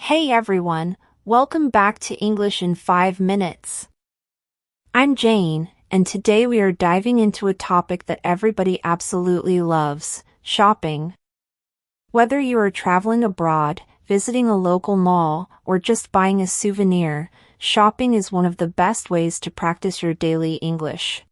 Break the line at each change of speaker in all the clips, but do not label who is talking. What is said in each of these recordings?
Hey everyone, welcome back to English in 5 minutes. I'm Jane, and today we are diving into a topic that everybody absolutely loves, shopping. Whether you are traveling abroad, visiting a local mall, or just buying a souvenir, shopping is one of the best ways to practice your daily English.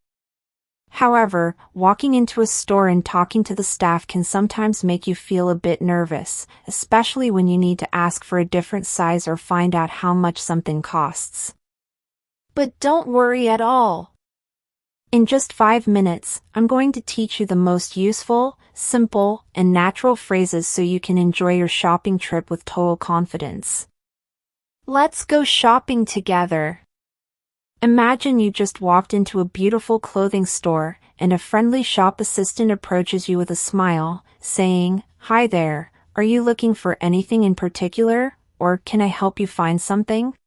However, walking into a store and talking to the staff can sometimes make you feel a bit nervous, especially when you need to ask for a different size or find out how much something costs. But don't worry at all. In just 5 minutes, I'm going to teach you the most useful, simple, and natural phrases so you can enjoy your shopping trip with total confidence. Let's go shopping together. Imagine you just walked into a beautiful clothing store, and a friendly shop assistant approaches you with a smile, saying, "Hi there, are you looking for anything in particular, or can I help you find something?"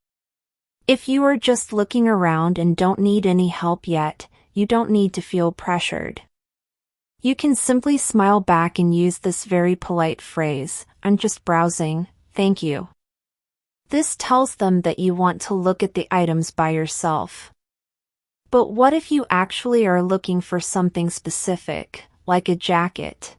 If you are just looking around and don't need any help yet, you don't need to feel pressured. You can simply smile back and use this very polite phrase, "I'm just browsing, thank you." This tells them that you want to look at the items by yourself. But what if you actually are looking for something specific, like a jacket?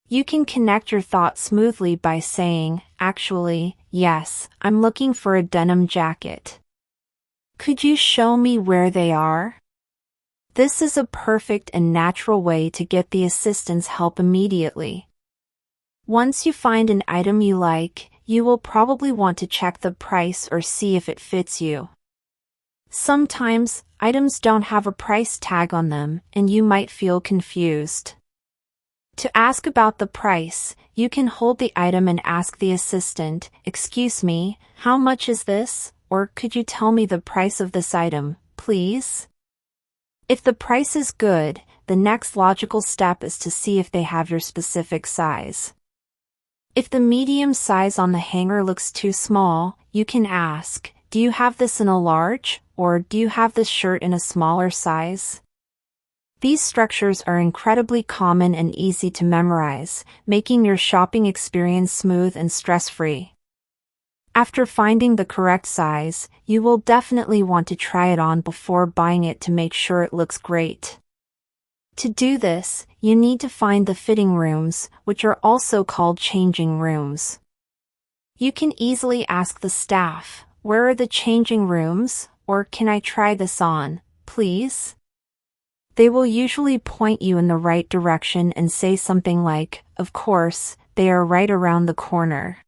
You can connect your thought smoothly by saying, "Actually, yes, I'm looking for a denim jacket. Could you show me where they are?" This is a perfect and natural way to get the assistant's help immediately. Once you find an item you like, you will probably want to check the price or see if it fits you. Sometimes, items don't have a price tag on them, and you might feel confused. To ask about the price, you can hold the item and ask the assistant, "Excuse me, how much is this? Or could you tell me the price of this item, please?" If the price is good, the next logical step is to see if they have your specific size. If the medium size on the hanger looks too small, you can ask, "Do you have this in a large, or do you have this shirt in a smaller size?" These structures are incredibly common and easy to memorize, making your shopping experience smooth and stress-free. After finding the correct size, you will definitely want to try it on before buying it to make sure it looks great. To do this, you need to find the fitting rooms, which are also called changing rooms. You can easily ask the staff, "Where are the changing rooms?" or "Can I try this on, please?" They will usually point you in the right direction and say something like, "Of course, they are right around the corner."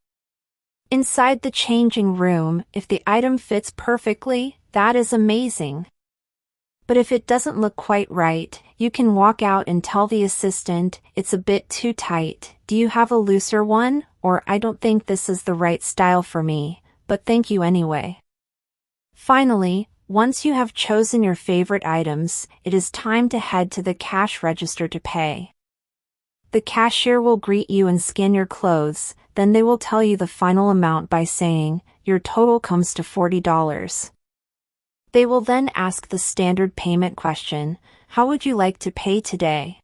Inside the changing room, if the item fits perfectly, that is amazing. But if it doesn't look quite right, you can walk out and tell the assistant, "It's a bit too tight, do you have a looser one?" or "I don't think this is the right style for me, but thank you anyway." Finally, once you have chosen your favorite items, it is time to head to the cash register to pay. The cashier will greet you and scan your clothes, then they will tell you the final amount by saying, "Your total comes to $40. They will then ask the standard payment question, "How would you like to pay today?"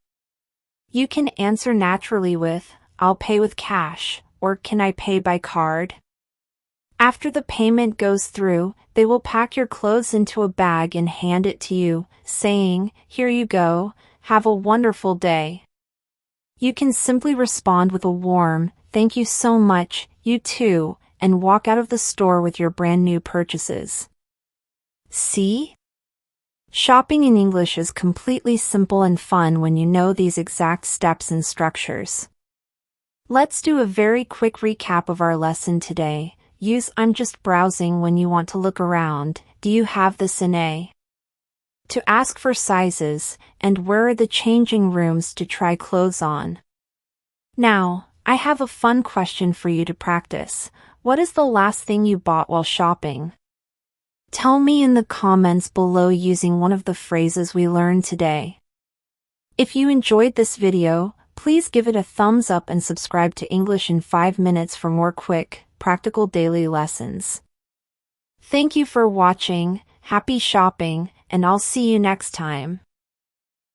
You can answer naturally with, "I'll pay with cash," or "Can I pay by card?" After the payment goes through, they will pack your clothes into a bag and hand it to you, saying, "Here you go, have a wonderful day." You can simply respond with a warm, "Thank you so much, you too," and walk out of the store with your brand new purchases. See? Shopping in English is completely simple and fun when you know these exact steps and structures. Let's do a very quick recap of our lesson today. Use "I'm just browsing" when you want to look around, "Do you have this in a?" to ask for sizes, and "Where are the changing rooms" to try clothes on. Now, I have a fun question for you to practice. What is the last thing you bought while shopping? Tell me in the comments below using one of the phrases we learned today. If you enjoyed this video, please give it a thumbs up and subscribe to English in 5 minutes for more quick, practical daily lessons. Thank you for watching, happy shopping, and I'll see you next time.